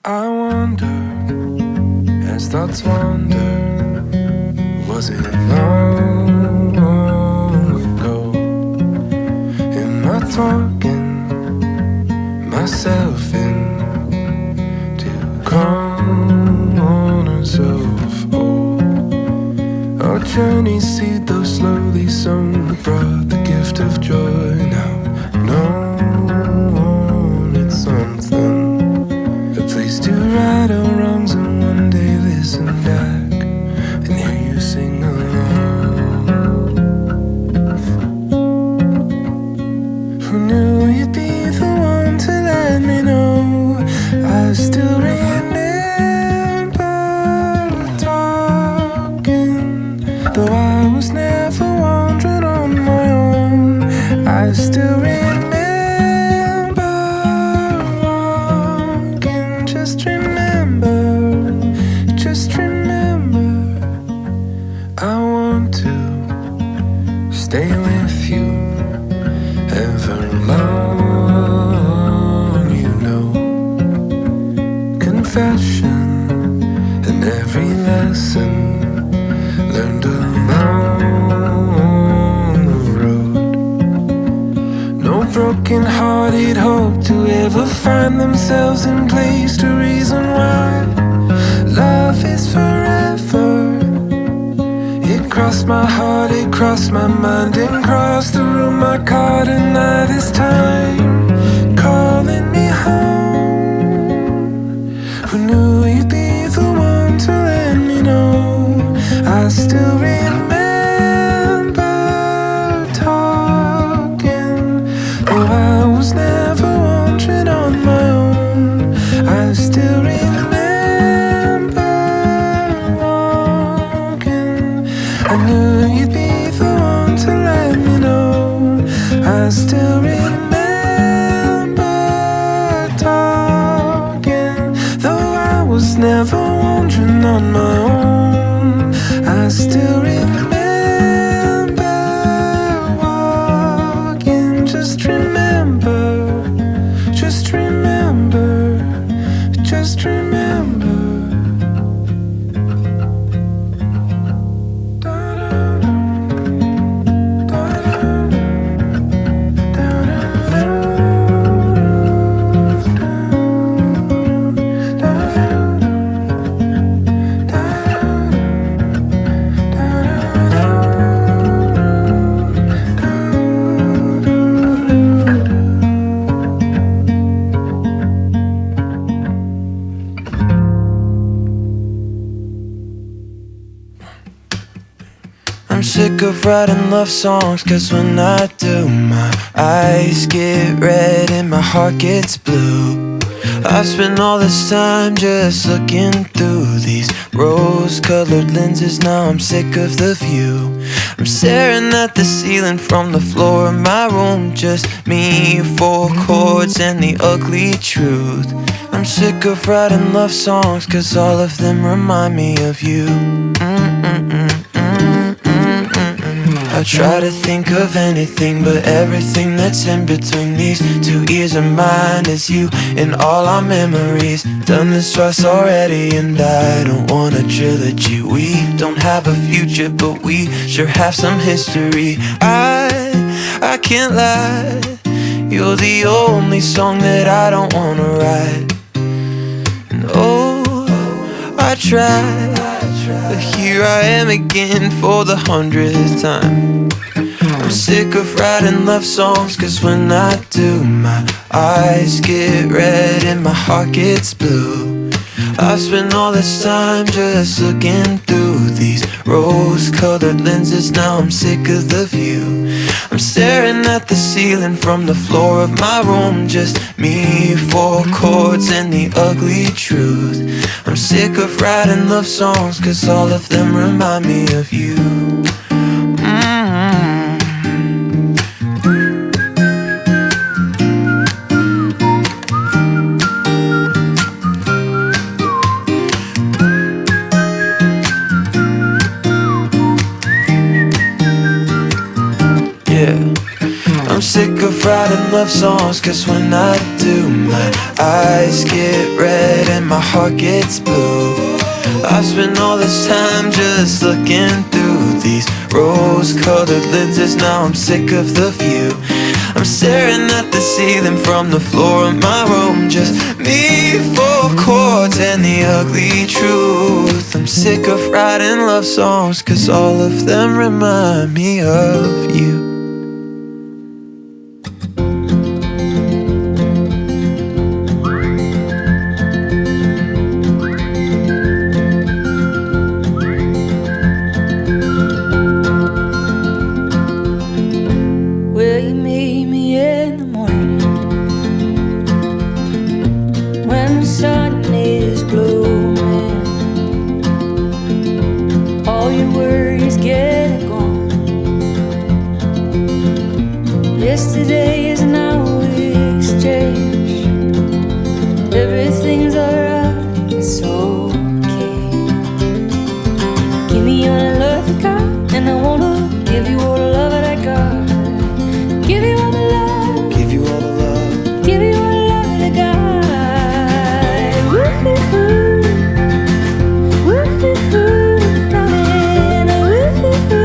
I wonder, as thoughts wander, was it long ago? Am I talking myself into corners of our journey, seed though slowly sown, brought the gift of joy. Now known it's something, a place to right our wrongs, and one day listen back and hear you sing along. Who knew you'd be the one to let me know? I still remember talking, though I was never wandering on my own. I still remember walking. Just remember, I want to stay with you ever long, you know. Confession and every lesson learned along the road. No broken-hearted hope to ever find themselves in place to reason why love is forever. It crossed my heart, it crossed my mind, and crossed the room I caught at night this time, calling me home. Who knew you'd be the one to let me know? I still remember talking, though I was never wandering on my own. I still remember walking. I knew you'd be the one to let me know. I still remember talking, though I was never wandering on my own. I still remember walking. Just remember, just remember, just remember. I'm sick of writing love songs, cause when I do, my eyes get red and my heart gets blue. I've spent all this time just looking through these rose-colored lenses. Now I'm sick of the view. I'm staring at the ceiling from the floor of my room. Just me, four chords, and the ugly truth. I'm sick of writing love songs, cause all of them remind me of you. I try to think of anything but everything that's in between these two ears of mine is you and all our memories. Done this twice already and I don't want a trilogy. We don't have a future but we sure have some history. I can't lie, you're the only song that I don't wanna write. And oh, I tried, but here I am again for the 100th time. I'm sick of writing love songs, cause when I do, my eyes get red and my heart gets blue. I've spent all this time just looking through these rose-colored lenses. Now I'm sick of the view. I'm staring at the ceiling from the floor of my room. Just me, four chords, and the ugly truth. I'm sick of writing love songs, cause all of them remind me of you. sick of writing love songs, cause when I do, my eyes get red and my heart gets blue. I've spent all this time just looking through these rose-colored lenses. Now I'm sick of the view. I'm staring at the ceiling from the floor of my room. Just me, four chords, and the ugly truth. I'm sick of writing love songs, cause all of them remind me of you. Yesterday is now exchange. Everything's alright, it's okay. Give me your love you got, and I wanna give you all the love that I got. Give you all the love, Give you all the love, give you all the love that I got. Woo-hoo-hoo, woo-hoo-hoo, darling, woo-hoo-hoo.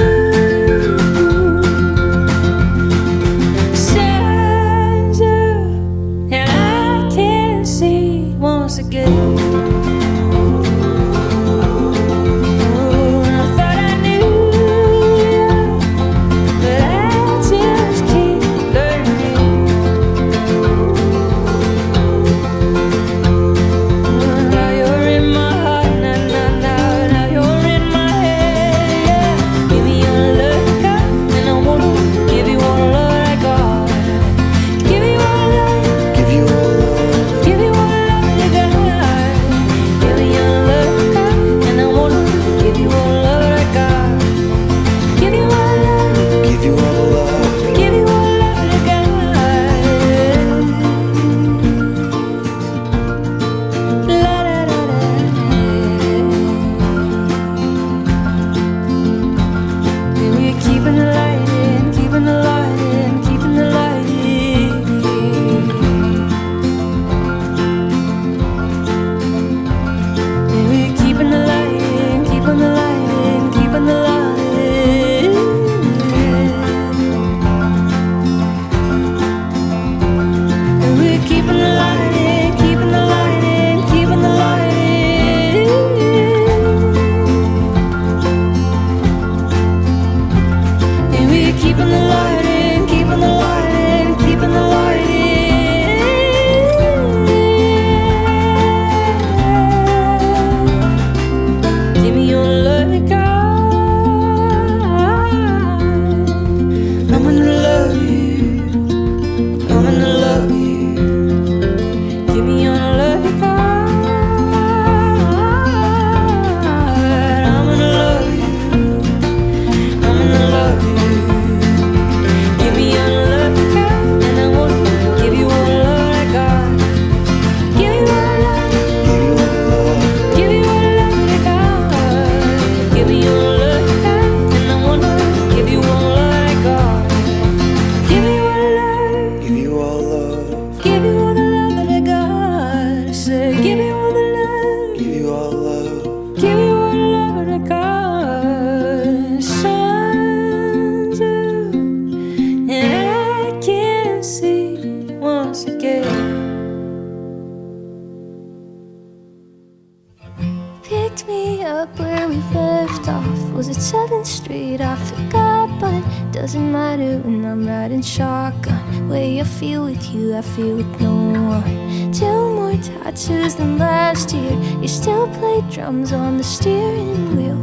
I feel with no one. 2 more tattoos than last year. You still play drums on the steering wheel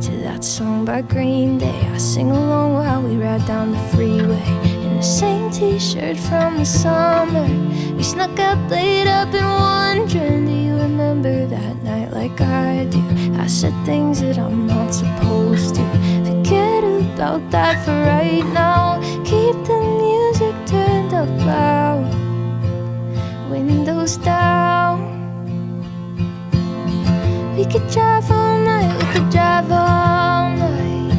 to that song by Green Day. I sing along while we ride down the freeway in the same t-shirt from the summer. We snuck out late, up and wondering, do you remember that night like I do? I said things that I'm not supposed to. Forget about that for right now. Keep the music turned up loud, windows down. We could drive all night, we could drive all night.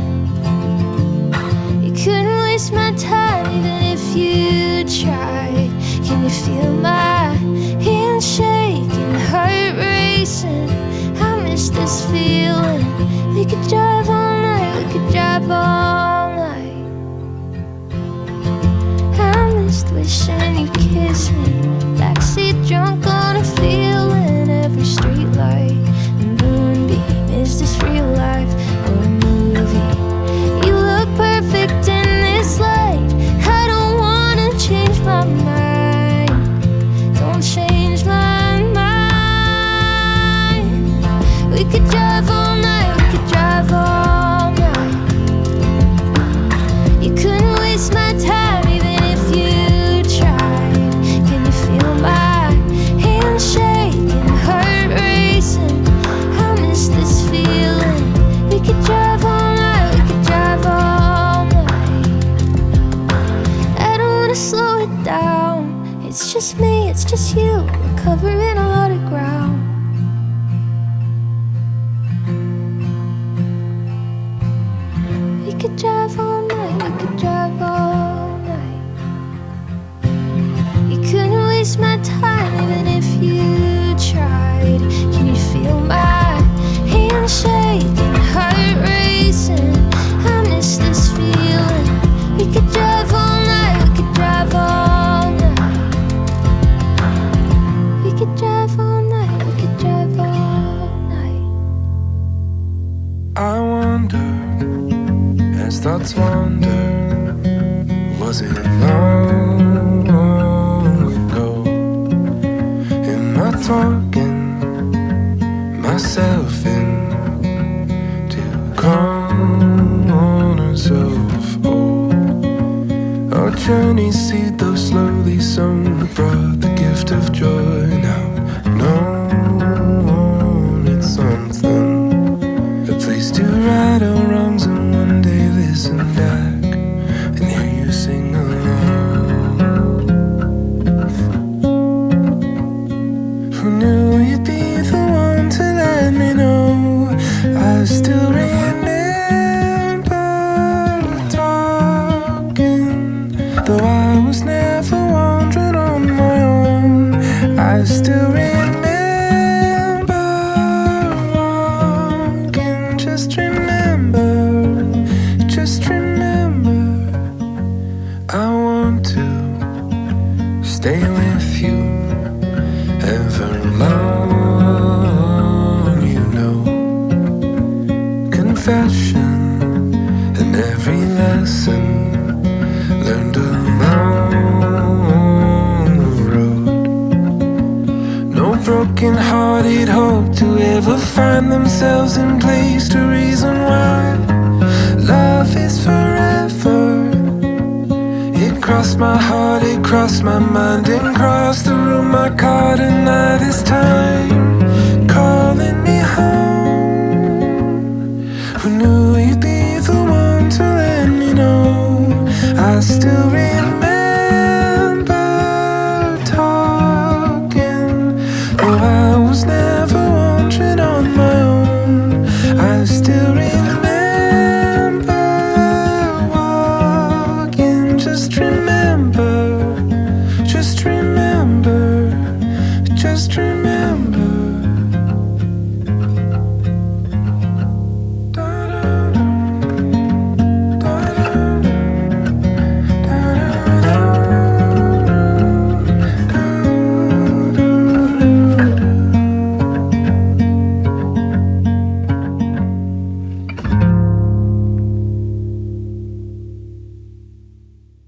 You couldn't waste my time even if you feel my hands shaking, heart racing? I miss this feeling. We could drive all night, we could drive all night. I missed wishing you'd kiss me, backseat drunk on a feeling. Every street light and moonbeam, is this real life or a movie? You look perfect in this light. I don't wanna change my mind. Don't change my mind. We could drive all night, we could drive all night. You couldn't waste my time even if you tried. Can you feel my hands shaking, heart racing? I miss this feeling. We could drive all night, we could drive all night. I don't wanna slow it down. It's just me, it's just you. We're covering a lot of ground. We could drive all night, we could drive all night. You couldn't waste my time even if you tried. Can you feel my hands shaking, heart racing? I miss this feeling. We could drive all night, we could drive all night. We could drive all night, we could drive all night. I wonder, as thoughts wander, was it long ago? Am I talking myself into corners of our journey, seed though slowly sown, brought the gift of joy. Now known it's something, a place to right our wrongs, and one day listen back and hear you sing along. Who knew you'd be the one to let me know? I still remember talking, though I was never wandering on my own. I still remember walking. Just remember, just remember. I want to stay with you ever long, you know. Confession and every lesson learned along the road. No broken-hearted hope to ever find themselves in place to reason why love is forever. It crossed my heart, it crossed my mind, and crossed the room. I caught an eye this time.